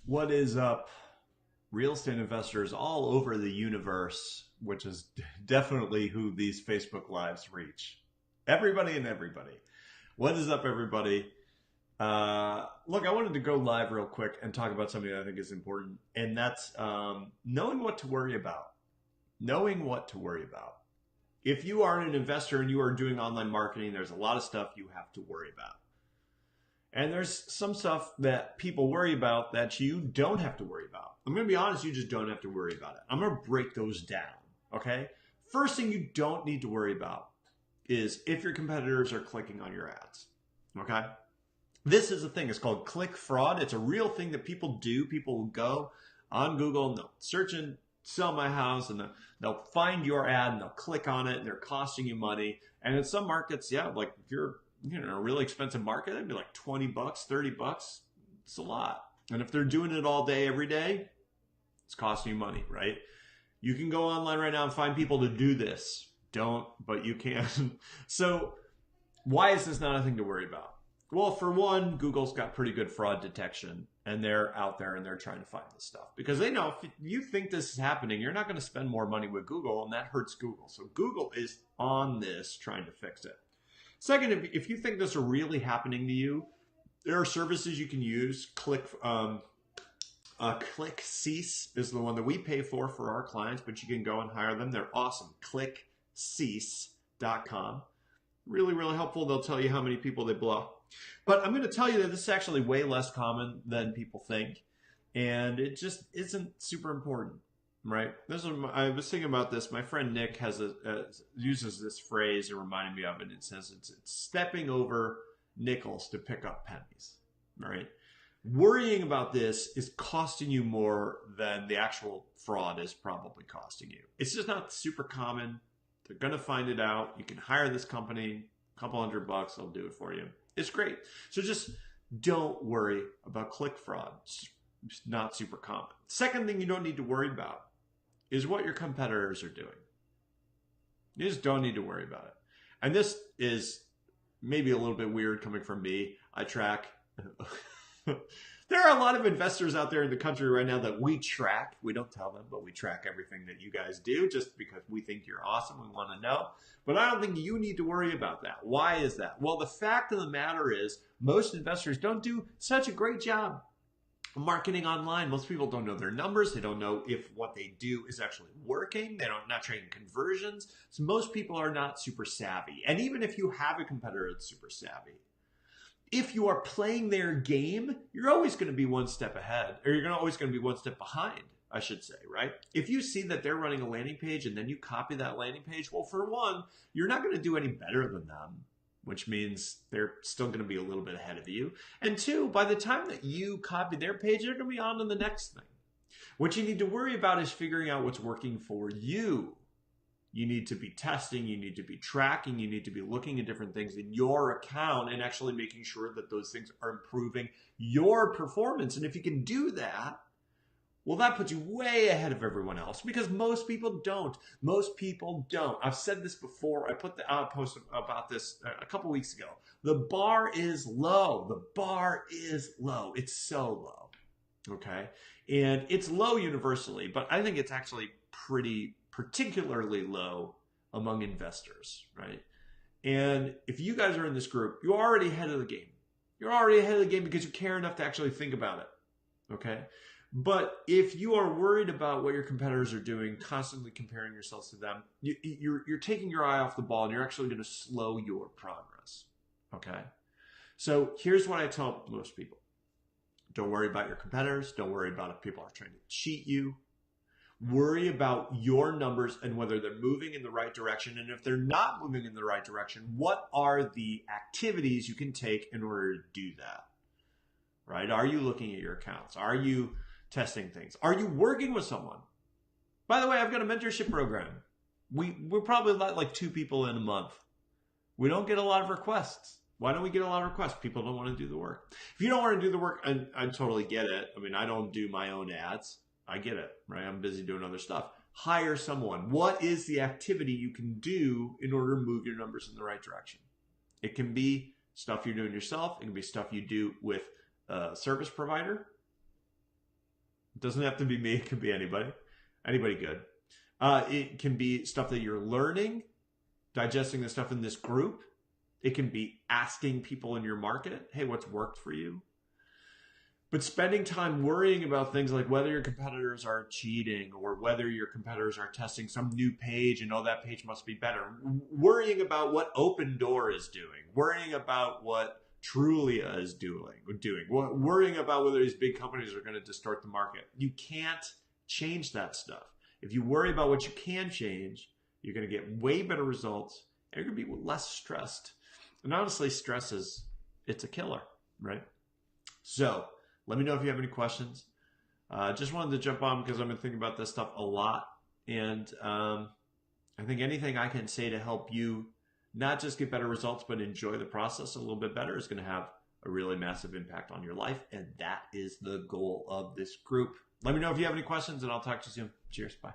What is up, real estate investors all over the universe, which is definitely who these Facebook Lives reach? Everybody and everybody. What is up, everybody? Look, I wanted to go live real quick and talk about something that I think is important, and that's knowing what to worry about. Knowing what to worry about. If you are an investor and you are doing online marketing, there's a lot of stuff you have to worry about. And there's some stuff that people worry about that you don't have to worry about. I'm going to be honest, you just don't have to worry about it. I'm going to break those down. Okay. First thing you don't need to worry about is if your competitors are clicking on your ads. Okay. This is a thing. It's called click fraud. It's a real thing that people do. People will go on Google and they'll search and sell my house and they'll find your ad and they'll click on it and they're costing you money. And in some markets, yeah, like if you're a really expensive market, it'd be like 20 bucks, 30 bucks. It's a lot. And if they're doing it all day, every day, it's costing you money, right? You can go online right now and find people to do this. Don't, but you can. So why is this not a thing to worry about? Well, for one, Google's got pretty good fraud detection and they're out there and they're trying to find this stuff because they know if you think this is happening, you're not going to spend more money with Google and that hurts Google. So Google is on this trying to fix it. Second, if you think this are really happening to you, there are services you can use. ClickCease is the one that we pay for our clients, but you can go and hire them. They're awesome. ClickCease.com. Really, really helpful. They'll tell you how many people they block. But I'm going to tell you that this is actually way less common than people think, and it just isn't super important. Right. I was thinking about this. My friend Nick uses this phrase and reminded me of it. It says it's stepping over nickels to pick up pennies. Right. Worrying about this is costing you more than the actual fraud is probably costing you. It's just not super common. They're going to find it out. You can hire this company, a couple $100, they'll do it for you. It's great. So just don't worry about click fraud. It's not super common. Second thing you don't need to worry about is what your competitors are doing. You just don't need to worry about it. And this is maybe a little bit weird coming from me. I track. There are a lot of investors out there in the country right now that we track. We don't tell them, but we track everything that you guys do just because we think you're awesome. We want to know. But I don't think you need to worry about that. Why is that? Well, the fact of the matter is most investors don't do such a great job marketing online. Most people don't know their numbers. They don't know if what they do is actually working. Not trading conversions. So most people are not super savvy. And even if you have a competitor that's super savvy, if you are playing their game, you're always going to be one step ahead, or you're always going to be one step behind, I should say, right? If you see that they're running a landing page and then you copy that landing page, well, for one, you're not going to do any better than them, which means they're still going to be a little bit ahead of you. And two, by the time that you copy their page, they're going to be on to the next thing. What you need to worry about is figuring out what's working for you. You need to be testing, you need to be tracking, you need to be looking at different things in your account and actually making sure that those things are improving your performance. And if you can do that, well, that puts you way ahead of everyone else because most people don't. Most people don't. I've said this before. I put the post about this a couple weeks ago. The bar is low. The bar is low. It's so low. Okay. And it's low universally, but I think it's actually particularly low among investors, right? And if you guys are in this group, you're already ahead of the game. You're already ahead of the game because you care enough to actually think about it. Okay. But if you are worried about what your competitors are doing, constantly comparing yourselves to them, you're taking your eye off the ball and you're actually going to slow your progress. Okay. So here's what I tell most people. Don't worry about your competitors. Don't worry about if people are trying to cheat you. Worry about your numbers and whether they're moving in the right direction. And if they're not moving in the right direction, what are the activities you can take in order to do that? Right? Are you looking at your accounts? Are you testing things? Are you working with someone? By the way, I've got a mentorship program. We're probably like 2 people in a month. We don't get a lot of requests. Why don't we get a lot of requests? People don't want to do the work. If you don't want to do the work, I totally get it. I mean, I don't do my own ads. I get it, right? I'm busy doing other stuff. Hire someone. What is the activity you can do in order to move your numbers in the right direction? It can be stuff you're doing yourself. It can be stuff you do with a service provider. doesn't have to be me. It can be anybody. Anybody good. It can be stuff that you're learning, digesting the stuff in this group. It can be asking people in your market, hey, what's worked for you? But spending time worrying about things like whether your competitors are cheating or whether your competitors are testing some new page and, oh, that page must be better. Worrying about what Opendoor is doing. Worrying about what Trulia is doing. Worrying about whether these big companies are going to distort the market. You can't change that stuff. If you worry about what you can change, you're going to get way better results and you're going to be less stressed. And honestly, stress it's a killer, right? So let me know if you have any questions. Just wanted to jump on because I've been thinking about this stuff a lot. And I think anything I can say to help you not just get better results, but enjoy the process a little bit better is going to have a really massive impact on your life. And that is the goal of this group. Let me know if you have any questions and I'll talk to you soon. Cheers. Bye.